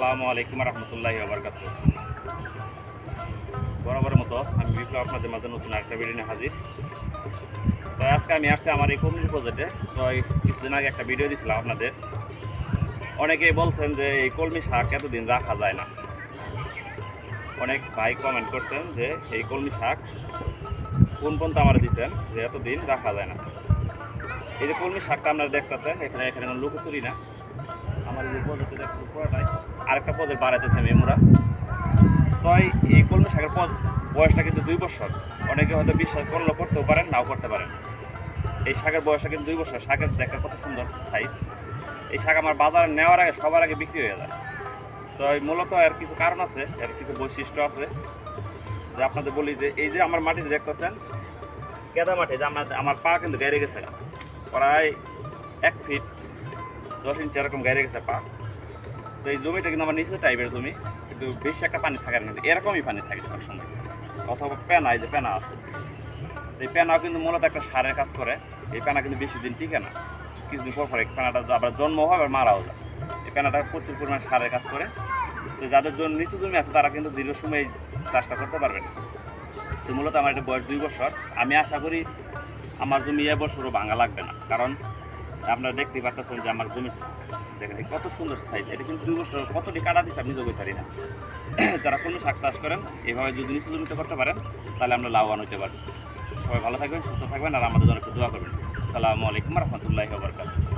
আসসালামু আলাইকুম রহমতুল্লাহি ওয়া বারাকাতুহু। বরাবরের মতো আমি বিপ্লব আপনাদের মাঝে নতুন একটা ভিডিও নিয়ে হাজির। তো আজকে আমি আসছি আমার এই কমিউনিটি প্রজেক্টে। তো কিছুদিন আগে একটা ভিডিও দিয়েছিলাম আপনাদের। অনেকেই বলছেন যে এই কলমি শাক এতদিন রাখা যায় না। অনেক ভাই কমেন্ট করছেন যে এই কলমি শাক কোন পর্যন্ত আমার দিচ্ছেন যে এতদিন রাখা যায় না। এই যে কলমি শাকটা আপনারা দেখতেছেন, এখানে কোনো লুকোচুরি না। আমার এই যে প্রজেক্টে দেখতে পুরোটাই আরেকটা প্রজেক্ট বাড়াইতেছে মেমোরা। তো এই কলমি শাকের বয়সটা কিন্তু 2 বছর। অনেকে হয়তো বিশ্বাস করতেও পারেন, নাও করতে পারেন। এই শাকের বয়সটা কিন্তু 2 বছর। শাকের দেখা কত সুন্দর সাইজ। এই শাক আমার বাজারে নেওয়ার আগে সবার আগে বিক্রি হয়ে যায়। তো মূলত এর কিছু কারণ আছে, এর কিছু বৈশিষ্ট্য আছে যে আপনাদের বলি যে এই যে আমার মাটিতে দেখতেছেন কেদা মাটি, যে আমার পা কিন্তু গাড়ি গেছে প্রায় 1 ফিট 10 ইঞ্চি এরকম গাড়ি গেছে পা। তো এই জমিটা কিন্তু আমার নিচে টাইপের জমি, কিন্তু বেশি একটা পানি থাকে না, কিন্তু এরকমই পানি থাকে সব সময়। অথবা পেনা, এই যে পেনা আছে, এই পেনাও কিন্তু মূলত একটা সারের কাজ করে। এই পেনা কিন্তু বেশি দিন টিকে না, কিছুদিন পর এই পেনাটা আবার জন্ম হয় আবার মারাও যায়। এই পেনাটা প্রচুর পরিমাণে সারের কাজ করে। তো যাদের জন্য নিচু জমি আছে তারা কিন্তু দীর্ঘ সময় চাষটা করতে পারবেন। তো মূলত আমার এটা বয়স 2 বছর। আমি আশা করি আমার জমি এবছরও ভাঙা লাগবে না, কারণ আপনারা দেখতেই পাচ্ছেন যে আমার জমি দেখেন কত সুন্দর সাইজ। এটা কিন্তু 2 বছর কতটি কাটা দিচ্ছে আমি জমি পারি না। যারা কোনো শাক চাষ করেন এভাবে যদি নিচু জমিতে করতে পারেন তাহলে আমরা লাভবান হতে পারি। সবাই ভালো থাকবেন, সুস্থ থাকবেন, আর আমাদের জন্য একটু দোয়া করবেন। আসসালামু আলাইকুম রহমতুল্লাহি ওয়া বারাকাতুহু।